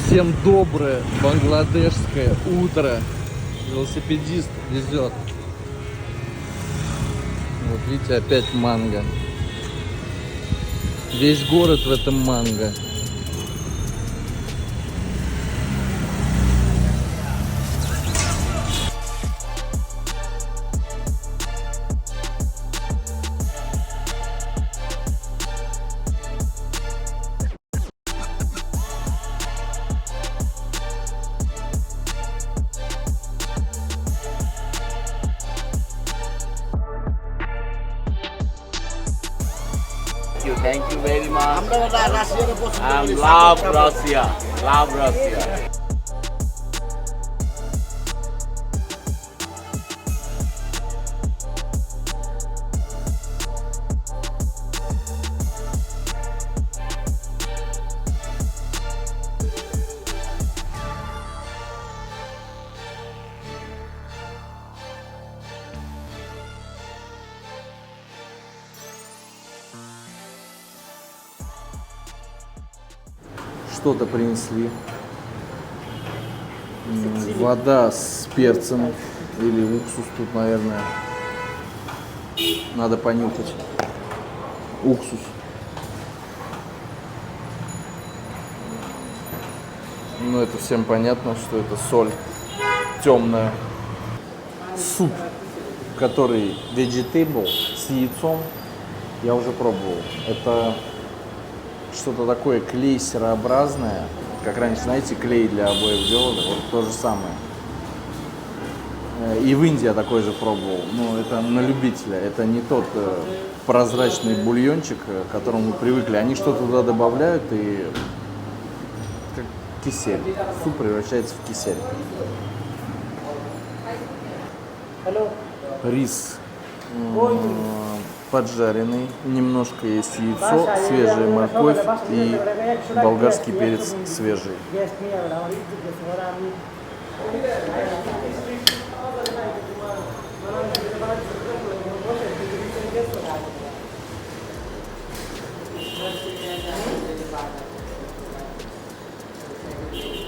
Всем доброе бангладешское утро. Велосипедист везет. Вот видите, опять манго. Весь город в этом манго. Thank you very much. Love Russia. Love Russia. Что-то принесли. Вода с перцем или уксус тут, наверное. Надо понюхать. Уксус. Ну, это всем понятно, что это соль темная. Суп, который vegetable с яйцом, я уже пробовал. Это что-то такое клейсерообразное, как раньше, знаете, клей для обоев делали, вот то же самое. И в Индии я такой же пробовал, но это на любителя, это не тот прозрачный бульончик, к которому мы привыкли. Они что-то туда добавляют и как кисель, суп превращается в кисель. Рис поджаренный, немножко есть яйцо, свежая морковь и болгарский перец свежий.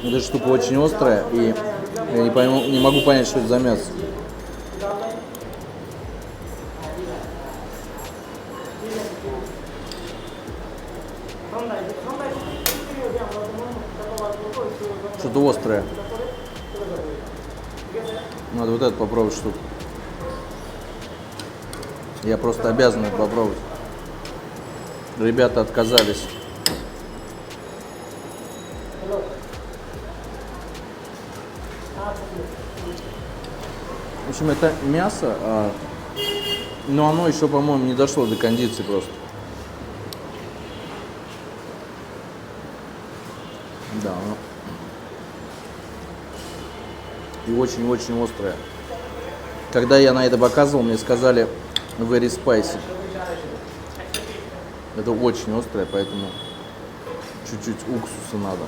Эта штука очень острая, и я не могу понять, что это за мясо. Что-то острое. Надо вот это попробовать штуку. Я просто обязан это попробовать. Ребята отказались. В общем, это мясо, но оно еще, по-моему, не дошло до кондиции просто. Да, и очень-очень острое. Когда я на это показывал, мне сказали very spicy. Это очень острое, поэтому чуть-чуть уксуса надо.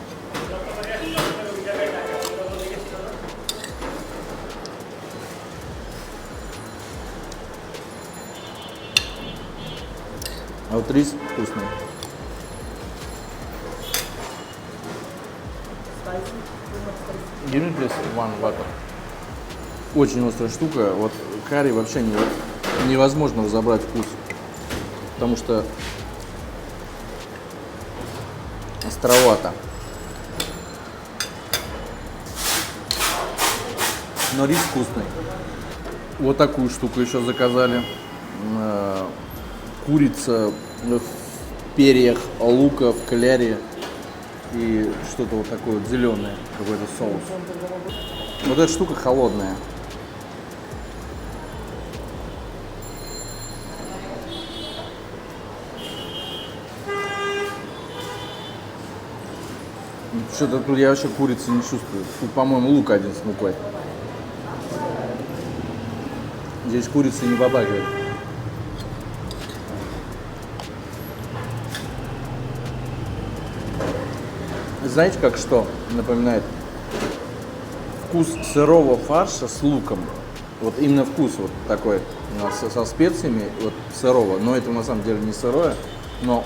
А вот рис вкусный. Give me please one water. Очень острая штука. Вот карри вообще невозможно разобрать вкус, потому что островато. Но рис вкусный. Вот такую штуку еще заказали. Курица в перьях лука, в кляре и что-то вот такое вот зеленое, какой-то соус. Вот эта штука холодная. Что-то тут я вообще курицы не чувствую. Тут, по-моему, лук один с мукой. Здесь курица не побагивает. Знаете, как что напоминает? Вкус сырого фарша с луком. Вот именно вкус вот такой со специями вот сырого. Но это на самом деле не сырое, но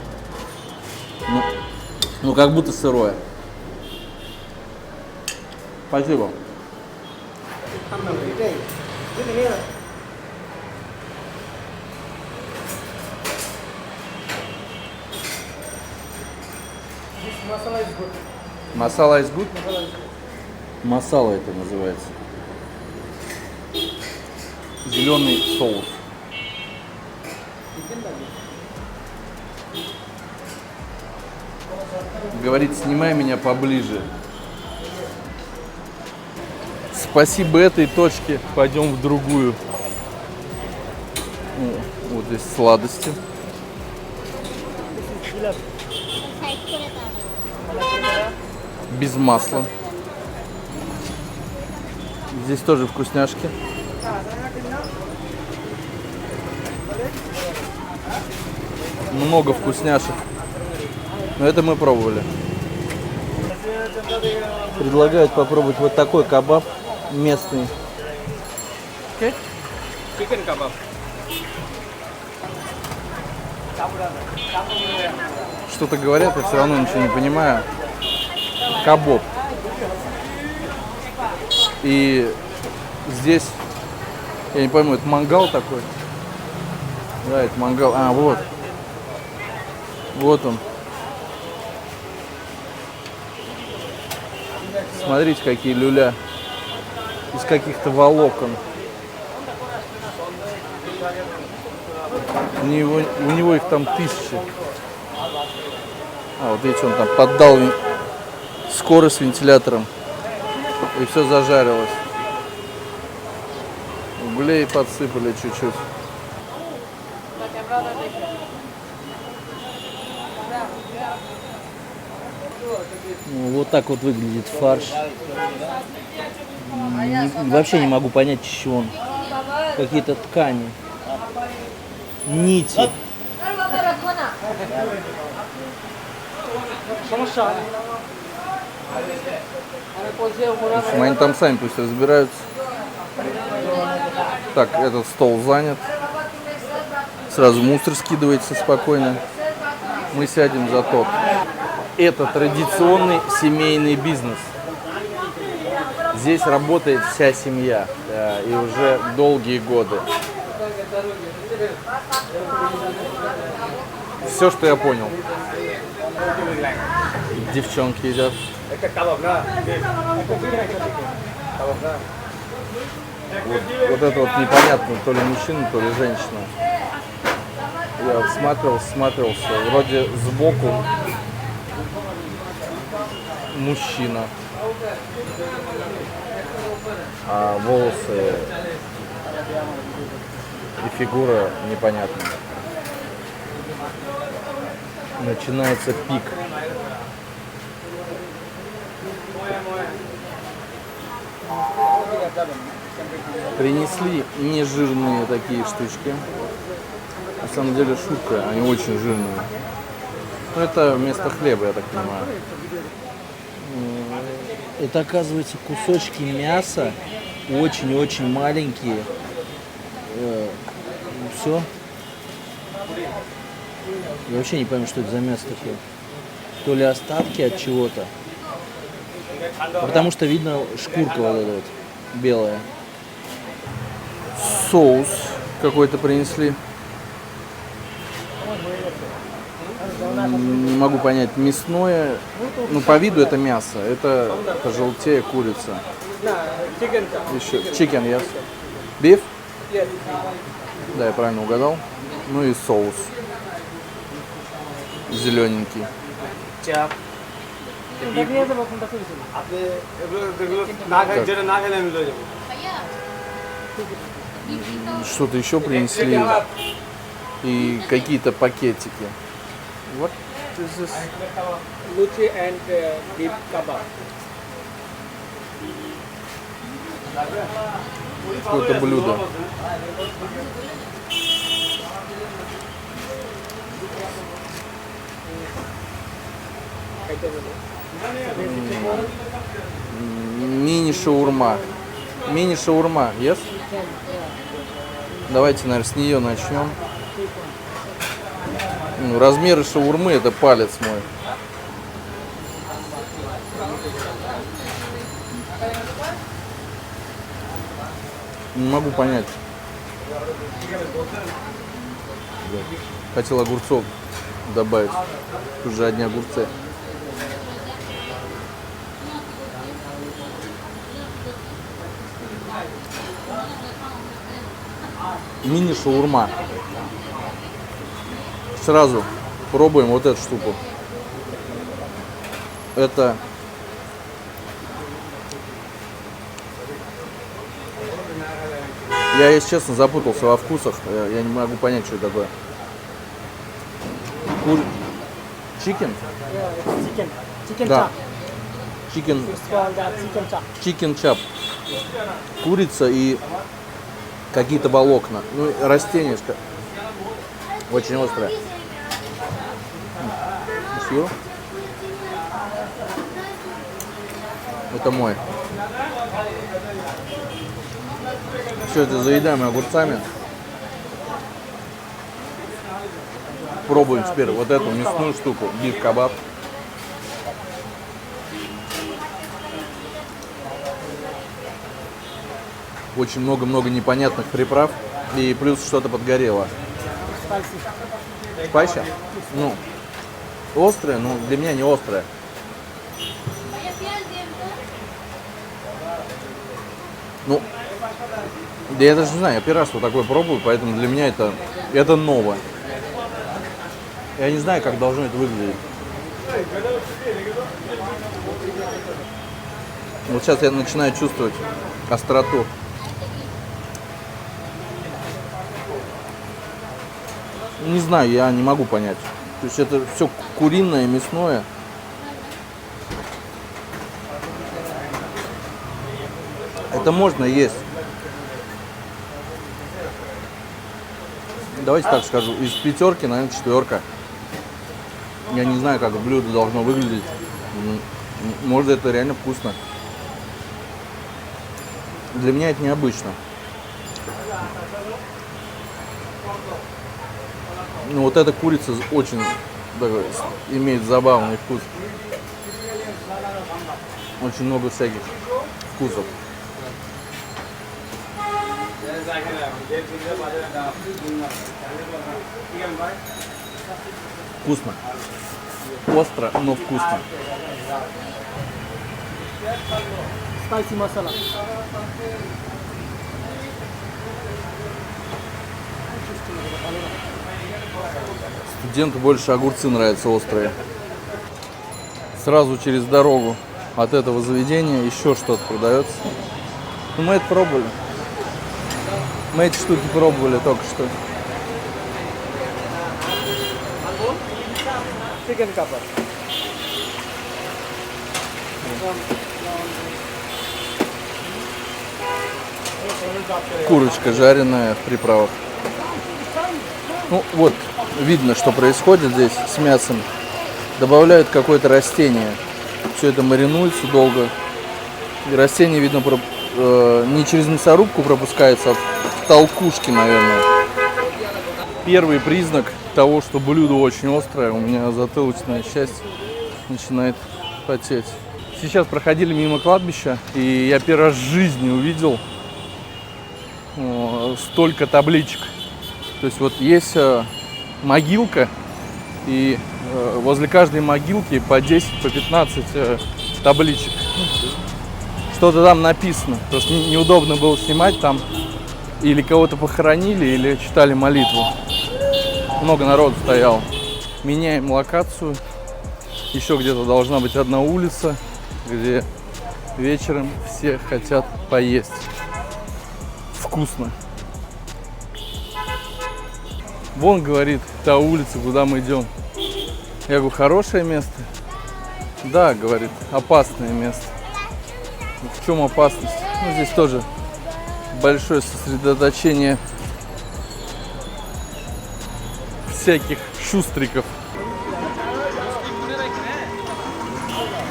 как будто сырое. Спасибо. Масала is good? Масала это называется. Зеленый соус. Говорит, снимай меня поближе. Спасибо этой точке. Пойдем в другую. О, вот здесь сладости. Без масла. Здесь тоже вкусняшки. Много вкусняшек. Но это мы пробовали. Предлагают попробовать вот такой кебаб местный. Chicken kebab. Что-то говорят, я все равно ничего не понимаю. Кабоб. И здесь, я не пойму, это мангал такой? Да, это мангал. А, вот. Вот он. Смотрите, какие люля. Из каких-то волокон. У него их там тысячи. А, вот видите, он там поддал скорость вентилятором. И все зажарилось. Углей подсыпали чуть-чуть. Вот так вот выглядит фарш. Вообще не могу понять, из чего он. Какие-то ткани. Нити. В общем, они там сами пусть разбираются. Так, этот стол занят. Сразу мусор скидывается спокойно. Мы сядем за тот. Это традиционный семейный бизнес. Здесь работает вся семья. И уже долгие годы. Все, что я понял. Девчонки едят. Вот это вот непонятно, то ли мужчина, то ли женщина. Я всматривался. Вроде сбоку мужчина. А волосы и фигура непонятная. Начинается пик. Принесли нежирные такие штучки. На самом деле шутка, они очень жирные. Но это вместо хлеба, я так понимаю. Это, оказывается, кусочки мяса, очень-очень маленькие. Все. Я вообще не пойму, что это за мясо такое. То ли остатки от чего-то. Потому что видно шкурка вот эта вот, белая. Соус какой-то принесли. Не могу понять, мясное. Ну, по виду это мясо. Это желтее курица. Еще. Chicken, yes. Beef? Да, я правильно угадал. Ну и соус. Зелененький. Chap. Что-то еще принесли. И какие-то пакетики. Вот this is... Luchi and beef kebab. Какое-то блюдо. Мини-шаурма. Мини-шаурма, yes? Давайте, наверное, с нее начнем. Ну, размеры шаурмы — это палец мой. Не могу понять. Хотел огурцов добавить. Тут же одни огурцы. Мини-шаурма. Сразу пробуем вот эту штуку. Это я, если честно, запутался во вкусах. Я не могу понять, что это такое. Чикен? Chicken Да. chop. Чикен. It's called chicken chop. Чикен чап. Курица и какие-то волокна. Ну, растения. Очень острое. Спасибо. Это мой. Все это заедаем огурцами. Пробуем теперь вот эту мясную штуку. Биф-кабаб. Очень много-много непонятных приправ. И плюс что-то подгорело. Spicy. Спайси? Ну, острое, но для меня не острое. Ну, да я даже не знаю, я первый раз вот такое пробую, поэтому для меня это новое. Я не знаю, как должно это выглядеть. Вот сейчас я начинаю чувствовать остроту. Не знаю, я не могу понять. То есть это все куриное, мясное. Это можно есть. Давайте так скажу. Из 5, наверное, 4. Я не знаю, как блюдо должно выглядеть. Может, это реально вкусно. Для меня это необычно. Ну, вот эта курица очень такой, имеет забавный вкус. Очень много всяких вкусов. Вкусно. Остро, но вкусно. Spicy masala. Студенту больше огурцы нравятся острые. Сразу через дорогу от этого заведения еще что-то продается. Ну, мы это пробовали. Мы эти штуки пробовали только что. Chicken cover. Курочка жареная в приправах. Ну вот, видно, что происходит здесь с мясом. Добавляют какое-то растение. Все это маринуется долго. И растение, видно, не через мясорубку пропускается, а в толкушке, наверное. Первый признак того, что блюдо очень острое. У меня затылочная часть начинает потеть. Сейчас проходили мимо кладбища, и я первый раз в жизни увидел столько табличек. То есть вот есть могилка, и возле каждой могилки по 10, по 15 табличек. Что-то там написано. Просто неудобно было снимать там. Или кого-то похоронили, или читали молитву. Много народу стояло. Меняем локацию. Еще где-то должна быть одна улица, где вечером все хотят поесть. Вкусно. Вон, говорит, та улица, куда мы идем. Я говорю, хорошее место? Да, говорит, опасное место. В чем опасность? Ну, здесь тоже большое сосредоточение всяких шустриков.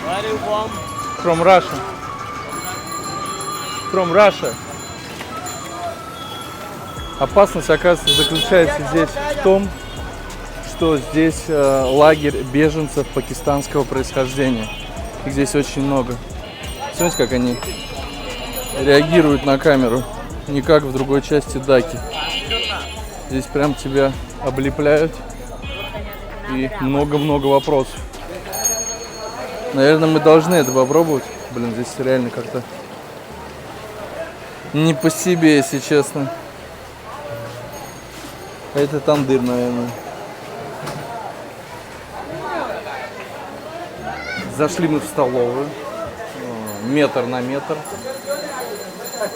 Where are you from? From Russia. From Russia. Опасность, оказывается, заключается здесь в том, что здесь лагерь беженцев пакистанского происхождения. Их здесь очень много. Смотрите, как они реагируют на камеру. Не как в другой части Даки. Здесь прям тебя облепляют. И много-много вопросов. Наверное, мы должны это попробовать. Блин, здесь реально как-то не по себе, если честно. А это тандыр, наверное. Зашли мы в столовую. Метр на метр.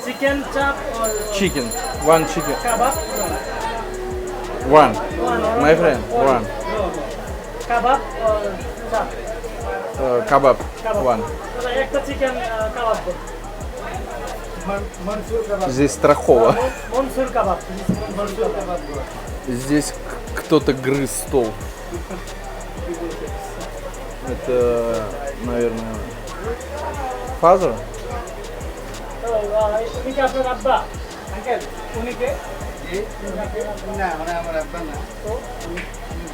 Chicken chop or Chicken. One chicken. kebab? One. My friend. One. Kebab or chop? Kebab. One. একটা chicken kebab. Здесь страхово. Mansur kebab. Mansur kebab. Здесь кто-то грыз стол. Это, наверное, Фазер? উনি কি আপনার আব্বা আঙ্কেল উনি কে না মানে আমার আব্বা না তো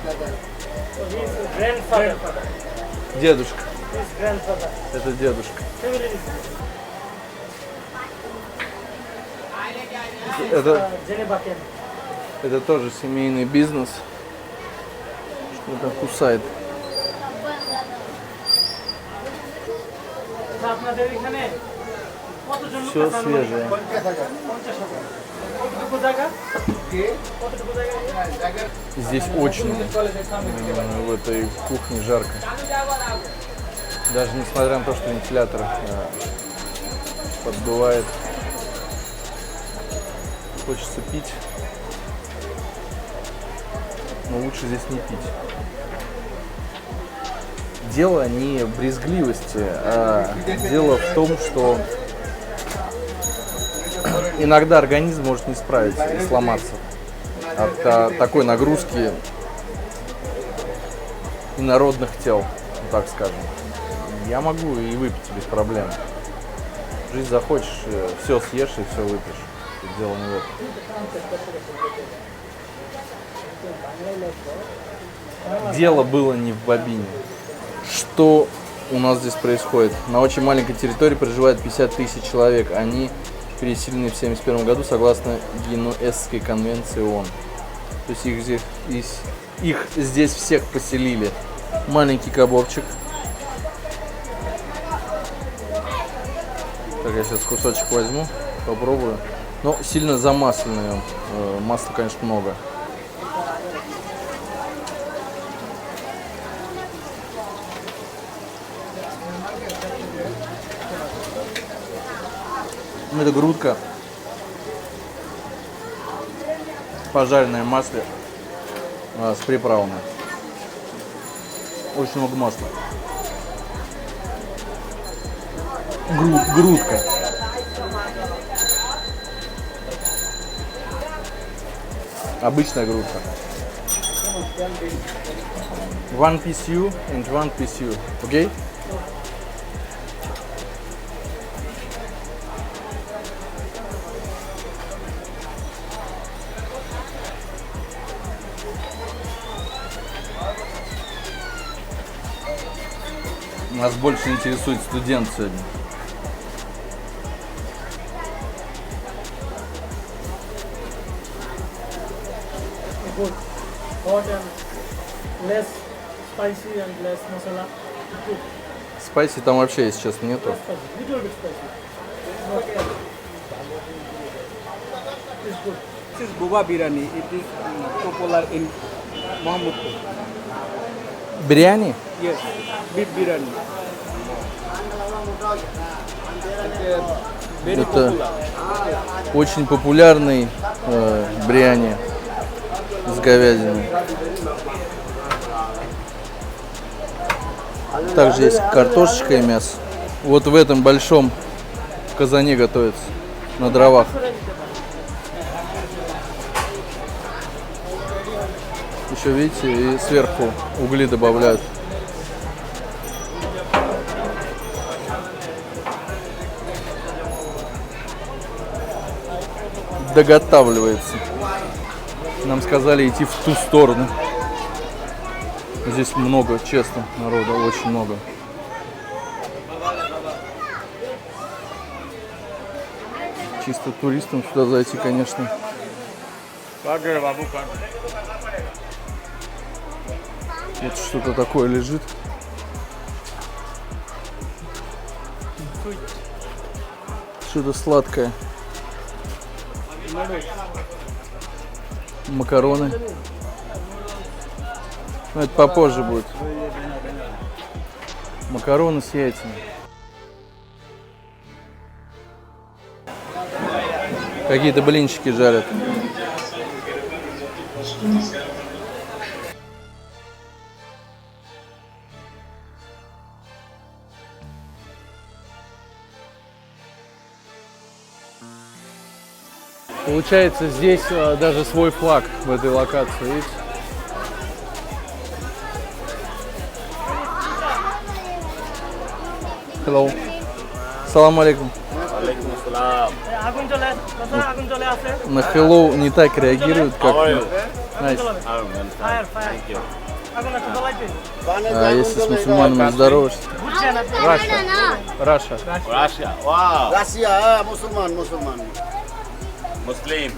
দাদা গ্র্যান্ডফাদার Дедушка. His grandfather Это дедушка. জেনেভা কেন Это тоже семейный бизнес. Что-то кусает. আপনাদের এখানে কতজন লোক Все আছে свежее. 50,000 কতটুকু জায়গা কতটুকু জায়গা Здесь очень в этой кухне жарко. Даже несмотря на то, что вентилятор поддувает. Хочется пить. Но лучше здесь не пить. Дело не в брезгливости, а дело в том, что иногда организм может не справиться и сломаться от такой нагрузки инородных тел, так скажем. Я могу и выпить без проблем. Жизнь захочешь, все съешь и все выпьешь. Тут дело не в этом. Дело было не в бобине. Что у нас здесь происходит? На очень маленькой территории проживает 50 тысяч человек. Они переселены в 1971 году согласно Генуэзской конвенции ООН. То есть их здесь всех поселили. Маленький кабобчик. Так, я сейчас кусочек возьму, попробую. Но сильно замасленный он. Масла, конечно, много. Это грудка, пожаренная в масле с приправами. Очень много масла. Грудка. Обычная грудка. One piece you and one piece you. Okay? Нас больше интересует студент сегодня. good hot and less spicy and less masala good Спайси там вообще, если честно, нету. spicy little bit spicy not it's good This is Goa biryani. It is popular in Mohammedpur. Бириани? Yes, beef biryani. Very Это popular. очень популярный бириани с говядиной. Также есть картошечка и мясо. Вот в этом большом казане готовится на дровах. Еще видите, и сверху угли добавляют. Доготавливается. Нам сказали идти в ту сторону. Здесь много, честно, народа, очень много. Чисто туристам сюда зайти, конечно. Вот что-то такое лежит. Что-то сладкое. Макароны. Ну, это попозже будет. Макароны с яйцами. Какие-то блинчики жарят. Получается, здесь даже свой флаг в этой локации, видите? Hello. Салам алейкум. Alaikum assalam. আগুন চলে দাদা আগুন চলে আসে На hello не так реагируют, как How are you? Nice. Fire fire Thank you. আগুন একটু জ্বালাইতে А если с мусульманами здороваешься? বুঝছেন আপনি Раша. Russia. Wow. রাশিয়া মুসলমান মুসলমান Muslim.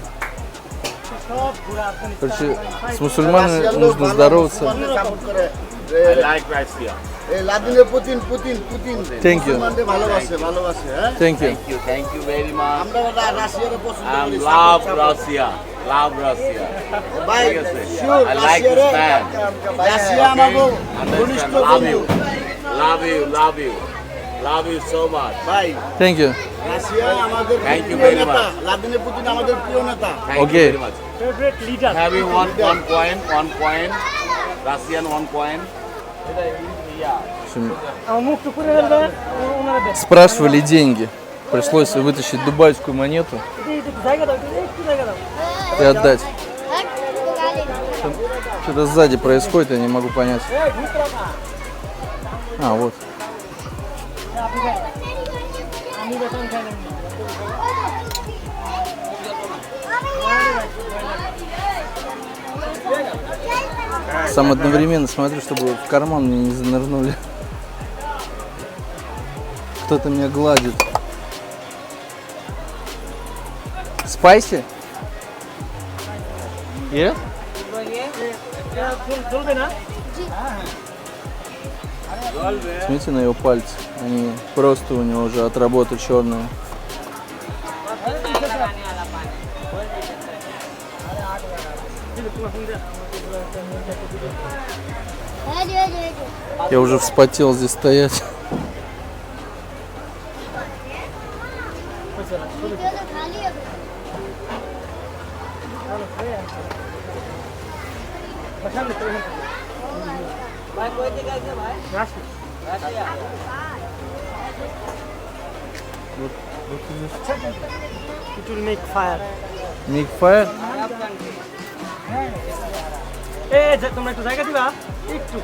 সব পুরো Короче, আফগানিস্তান с мусульманами нужно здороваться. সাপোর্ট করে I like Russia. এই লাদিনে Putin Putin Putin Thank you. মুসলমানদের ভালোবাসে ভালোবাসে হ্যাঁ Thank you. Thank you very much. আমরা রাশিয়ার পছন্দ I করি love Russia. Love Russia. ভাই ঠিক আছে? Sure I like this man. Russia আমাগো ঘনিষ্ঠ Understand? Love you. বন্ধু Love you. Love you. Love you so much. ভাই Thank you. রাশিয়া আমাদের Thank you প্রিয় very নেতা much. লাদিনে পুতিন আমাদের প্রিয় নেতা Thank Okay. you very much. Favourite leader Have you one coin? Russian 1 coin? В общем, আমার মুখ টুক করে ফেলবেন ওনারা দেন спрашивали деньги. Пришлось вытащить дубайскую монету একটু জায়গা দাও একটু জায়গা দাও и отдать. Что-то сзади происходит, я не могу понять. А, вот. আপনি খান আমি বেতন খাই না Сам одновременно смотрю, чтобы в карман мне не занырнули. Кто-то меня гладит. Спайси? Yeah? চলবে না Смотрите на его пальцы. Они просто у него уже от работы черные. Я уже вспотел здесь стоять. It will make fire. Make fire? তোমরা একটু জায়গা দিবা একটু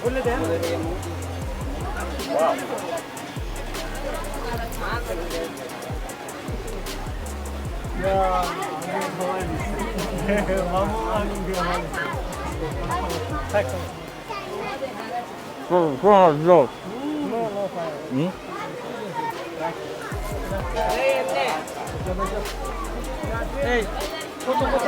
বললে দেন এই কত কত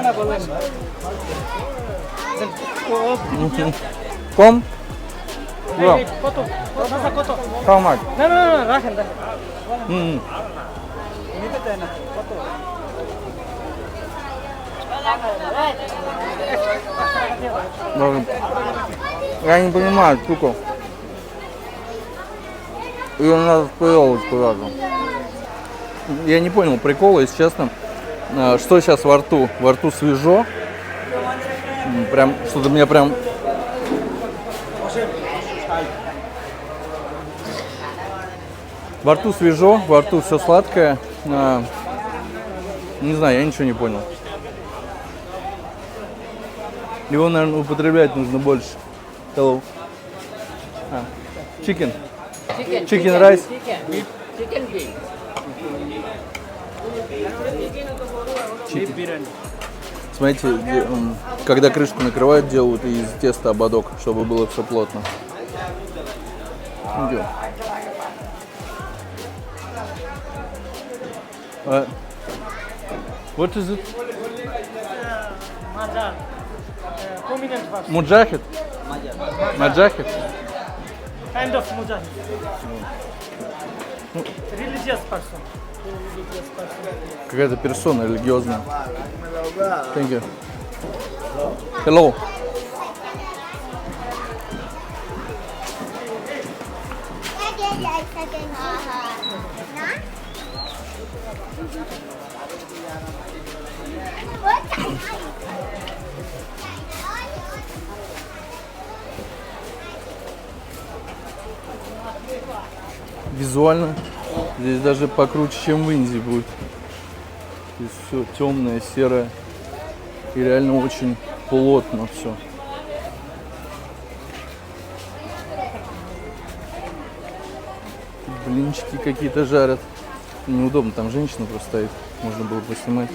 না বলেন Ком? কত কত How much? না না না রাখেন রাখেন নিতে দেয় না কত Я не понимаю, штуку. Ее надо вплевывать куда-то. Я не понял прикола, если честно. Что сейчас во рту? Во рту свежо. Прям что-то меня прям... Во рту свежо, во рту все сладкое. Не знаю, я ничего не понял. Его, наверное, употреблять нужно больше. Hello. Chicken. Chicken rice. Chicken wing. Beef biryani. Смотрите, когда крышку накрывают, делают из теста ободок, чтобы было все плотно. Идем. What is it? Maja. Prominent person. Mujahid? Mujahid? Kind of mujahid. Religious person. Religious person. Какая-то персона религиозная. Thank you. Hello. Визуально здесь даже покруче, чем в Индии будет. Здесь все темное, серое и реально очень плотно все. Блинчики какие-то жарят. Неудобно, там женщина просто стоит. Можно было поснимать.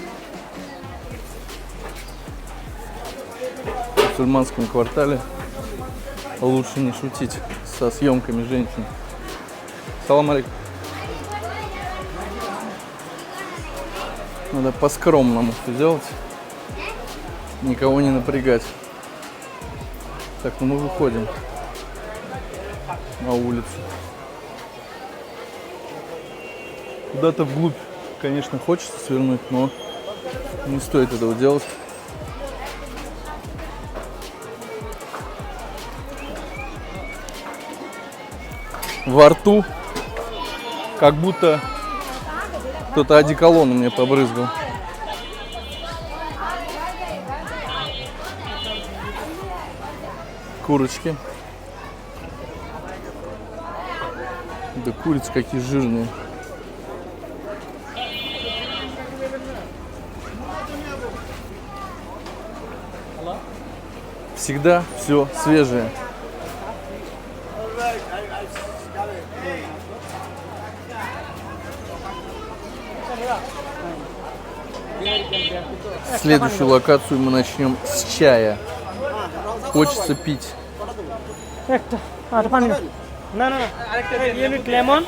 В мусульманском квартале лучше не шутить со съемками женщин. Салам алейкум. Надо по-скромному все делать. Никого не напрягать. Так, ну мы выходим на улицу. Куда-то вглубь, конечно, хочется свернуть, но не стоит этого делать. Во рту как будто кто-то одеколоном мне побрызгал. Курочки. Да курицы какие жирные. Всегда все свежее. Следующую локацию мы начнем с чая. Хочется пить. একটা আর পানি না না না you need lemon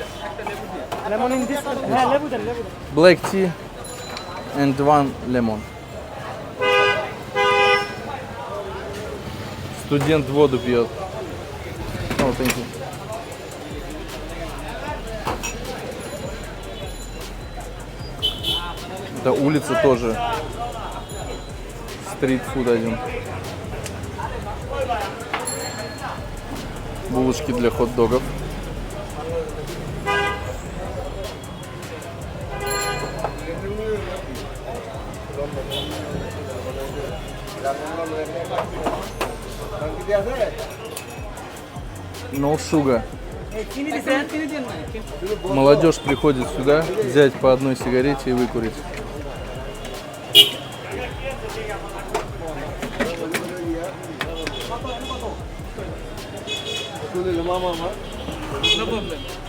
in this হ্যাঁ লেবু দেন Black tea and 1 lemon. Студент воду пьет. Oh, thank you. Это улица тоже. Стрит-фуд один. Булочки для хот-догов. No sugar. Молодежь приходит сюда взять по одной сигарете и выкурить.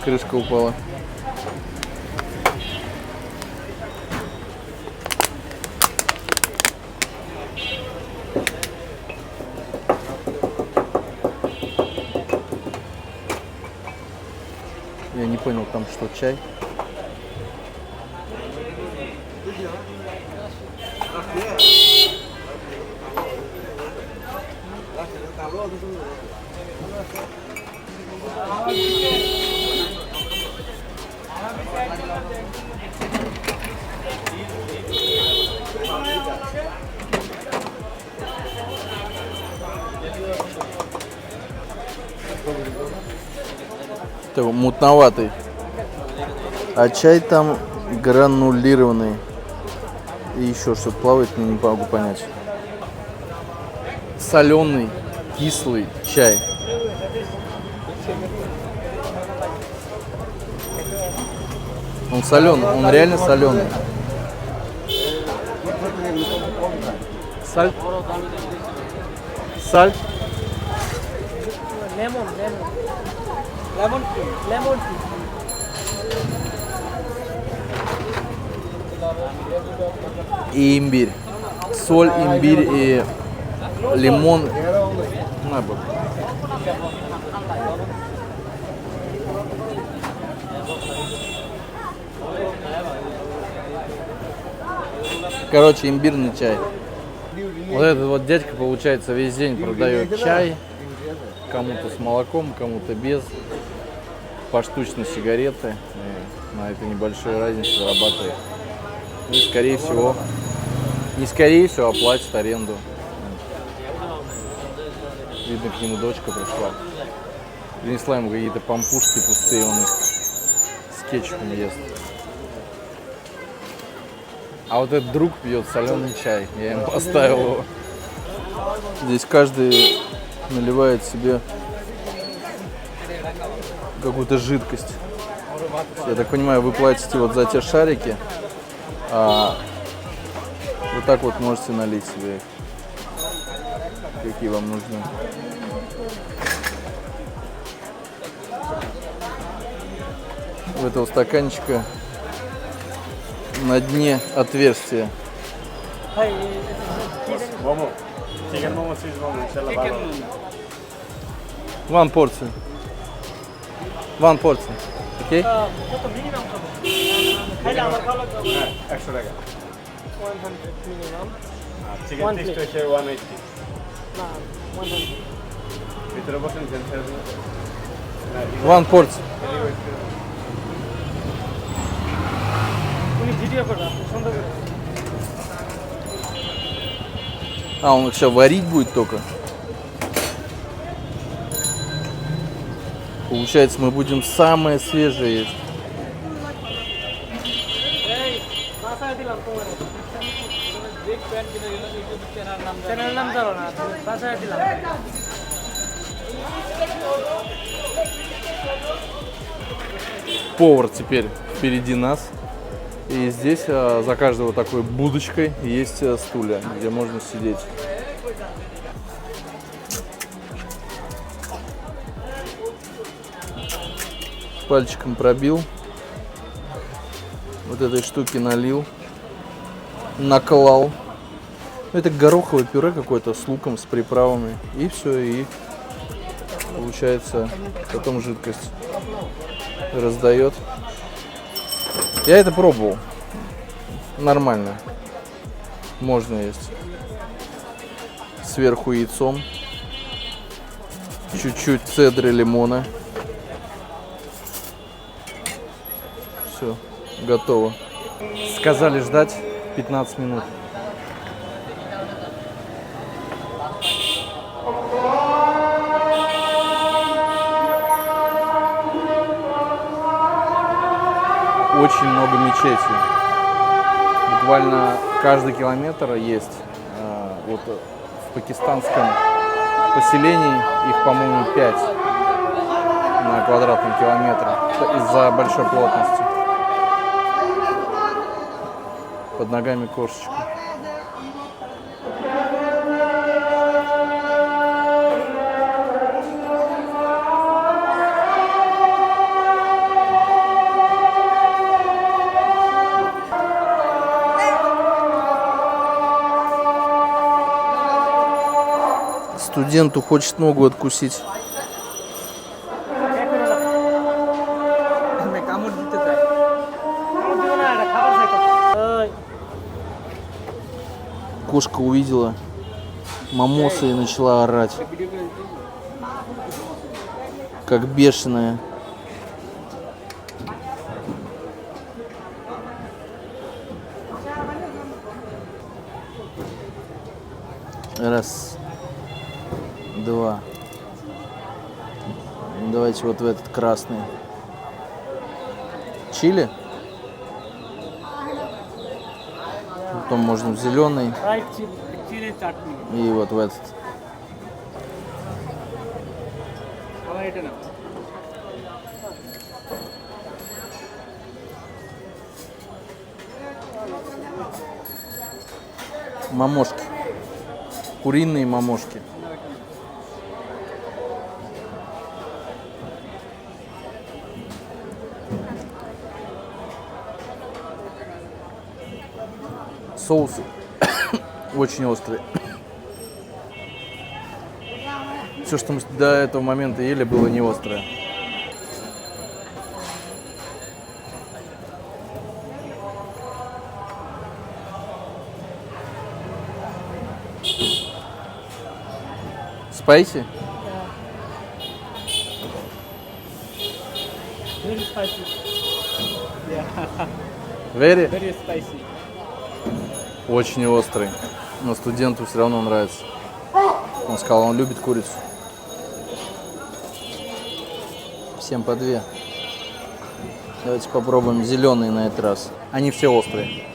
Крышка упала. Я не понял, там что, чай? Это мутноватый. А чай там гранулированный. И еще что-то плавает, но не могу понять. Соленый, кислый чай. Он соленый, он реально соленый. Саль. Саль. lemon tea и имбирь. Соль, имбирь и лимон. На, бог. Короче, имбирный чай. Вот этот вот дядька, получается, весь день продает чай. Кому-то с молоком, кому-то без. Поштучно сигареты. И на этой небольшой разнице зарабатывает. И, скорее всего, не скорее всего, а платит аренду. Видно, к нему дочка пришла. Принесла ему какие-то пампушки пустые, он их с кетчупом ест. А вот этот друг пьет соленый чай. Я ему поставил его. Здесь каждый наливает себе какую-то жидкость. Я так понимаю, вы платите вот за те шарики, а вот так вот можете налить себе их, какие вам нужны. У этого стаканчика на дне отверстие. One portion. One portion. Okay? কত মিনিমাম কত খাইলে আমার ভালো লাগবে 100 টাকা 100 minimum chicken One test plate. হচ্ছে 180 না 100 ভিতরে বসেন সেন্সার One portion. উনি ভিডিও করবে আপনি সুন্দর করে А, он их сейчас варить будет только. Получается, мы будем самое свежее есть. এই বাসায় দিলাম তোমার চ্যানেলের নাম জানো না বাসায় দিলাম Повар теперь впереди нас. И здесь за каждой вот такой будочкой есть стулья, где можно сидеть. Пальчиком пробил. Вот этой штуки налил. Наклал. Это гороховое пюре какое-то с луком, с приправами. И все, и получается потом жидкость раздает. Я это пробовал. Нормально. Можно есть. Сверху яйцом. Чуть-чуть цедры лимона. Все, готово. Сказали ждать 15 минут. Очень много мечетей. Буквально каждый километр есть. Вот в пакистанском поселении их, по-моему, 5 на квадратном километре из-за большой плотности. Под ногами кошечка. Студенту хочет ногу откусить. কামড় দিতে চাই আমার দিও না এটা খাবার চাই ওই Кошка увидела мамоса и начала орать. Как бешеная. Раз. Два. Давайте вот в этот красный. Чили. Потом можно в зеленый. Right chilli chutney И вот в этот. আমার এটা না Мамошки. Куриные мамошки. Соусы очень острые. Все, что мы до этого момента ели, было не острое. Спайси? Very spicy. Very? Very spicy. Очень острый. Но студенту все равно нравится. Он сказал, он любит курицу. Всем по 2. Давайте попробуем зеленые на этот раз. Они все острые.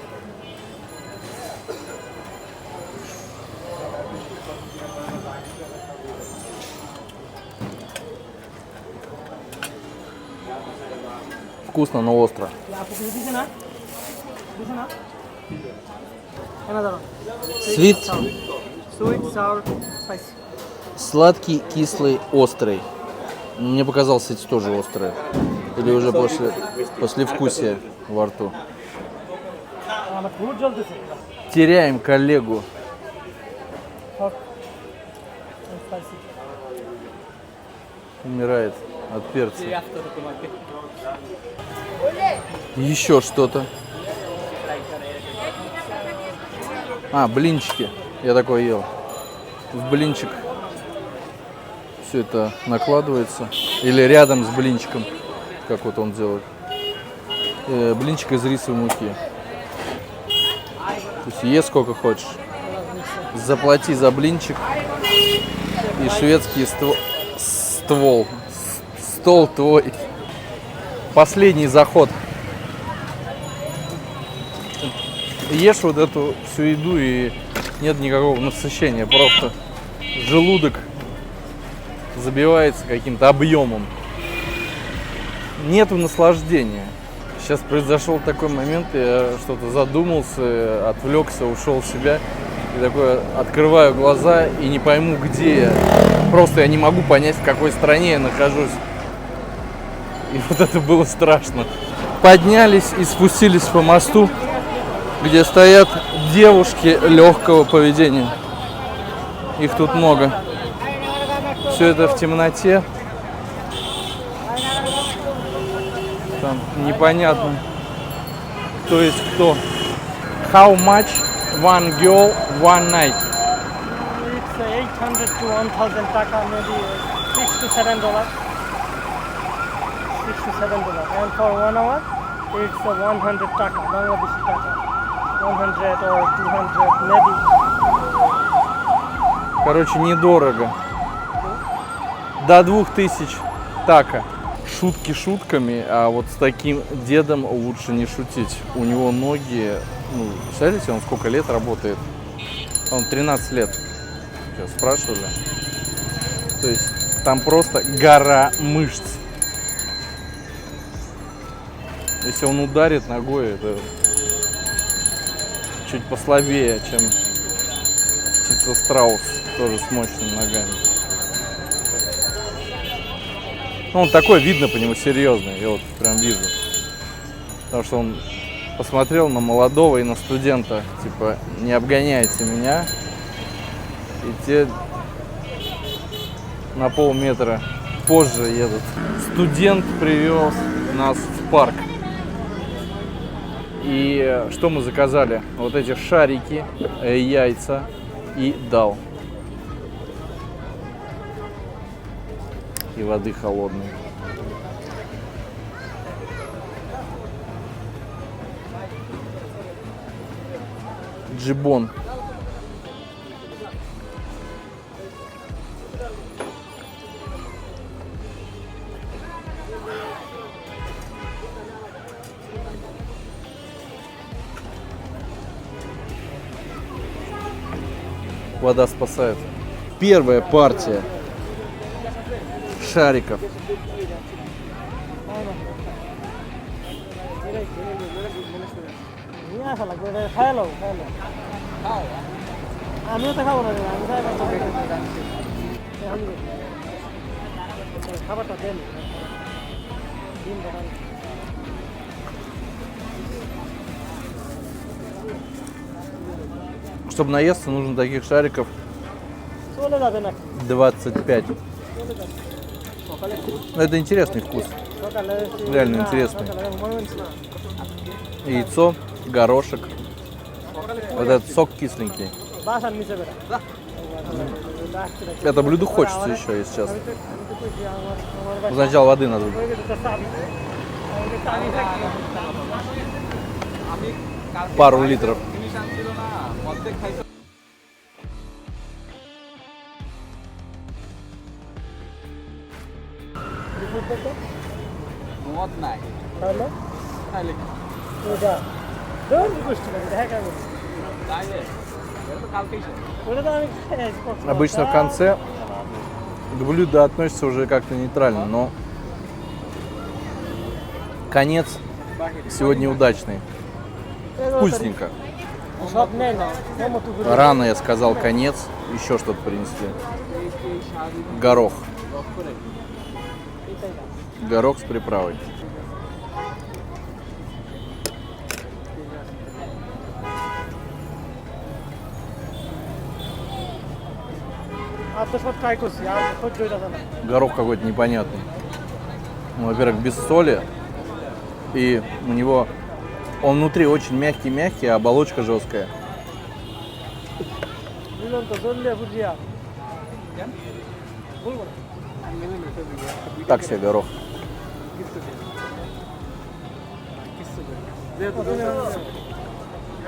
Вкусно, но остро. Another one. Sweet. Sweet, sour, spicy. Сладкий, кислый, острый. Мне показалось, эти тоже острые. Или уже после вкусия во рту. আমার খুব জ্বলতেছে Теряем коллегу. Spicy. Умирает от перца. Еще что-то. Блинчики. Я такое ел. В блинчик все это накладывается. Или рядом с блинчиком, как вот он делает. Блинчик из рисовой муки. То есть ешь сколько хочешь. Заплати за блинчик. И шведский стол твой. Последний заход. Ешь вот эту всю еду и нет никакого насыщения. Просто желудок забивается каким-то объемом. Нету наслаждения. Сейчас произошел такой момент, я что-то задумался, отвлекся, ушел в себя. И такое открываю глаза и не пойму, где я. Просто я не могу понять, в какой стране я нахожусь. И вот это было страшно. Поднялись и спустились по мосту, где стоят девушки легкого поведения. Их тут много. Все это в темноте. Там непонятно, кто есть кто. How much one girl, one night? It's 800 to 1000 taka, maybe $6 to $7. $6 to $7. And for 1 hour, it's 100 taka, Bangladeshi taka. 100 or 200 maybe. Короче, недорого. До 2000 така. Шутки шутками, а вот с таким дедом лучше не шутить. У него ноги, представляете, он сколько лет работает? Он 13 лет. Сейчас спрашивали. То есть там просто гора мышц. Если он ударит ногой, это чуть послабее, чем птица страус, тоже с мощными ногами. Он такой, видно по нему, серьезный, я вот прям вижу. Потому что он посмотрел на молодого и на студента, типа, не обгоняйте меня. И те на полметра позже едут. Студент привез нас в парк. И что мы заказали? Вот эти шарики, яйца и дал. И воды холодной. Джибон. Вода спасает. Первая партия шариков. হ্যালো হ্যালো আমিও তো খাবো না আমি খাবারটা দেন দিন Чтобы наесться, нужно таких шариков চলে যাবে না 25. চলে যাবে Но это интересный вкус. সকালে Реально интересный. সকালে ঘুমাবেন না Яйцо, горошек. Вот этот сок кисленький. বাসার নিচে বেরা Это блюдо хочется еще, если честно. আমি তো কইছি আমার Сначала воды надо. হয়ে গেছে তো চাবি আমাকে চাবি থাকি Пару литров. জিনিস আনছিল না অর্ধেক খাইছে মদ নাই তাহলে তাইলে ওটা দৌড় গোষ্ঠী লাগে দেখা গেল তাইলে এটা তো কালকেই শেষ ওটা তো আমি খেয়েছি কখনো। Обычно в конце к блюду относится уже как-то нейтрально, но конец сегодня удачный. Вкусненько. সব নেই না মোমো তো ঘুরে Рано я сказал конец, еще что-то принесли. Горох. এটাই না Горох с приправой. আর তো সব ট্রাই করছি আর সহ্য হইতাছে না Горох какой-то непонятный. Ну, во-первых, без соли. И у него... Он внутри очень мягкий-мягкий, а оболочка жесткая. মিলন তো জ্বললে বুঝিয়া বলবো না Так себе горох.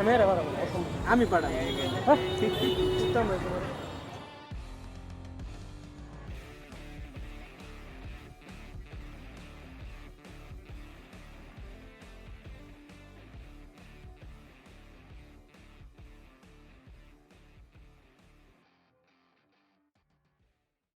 আমি এর আবার আমি পাঠাই হ্যাঁ চিন্তা নাই তোমার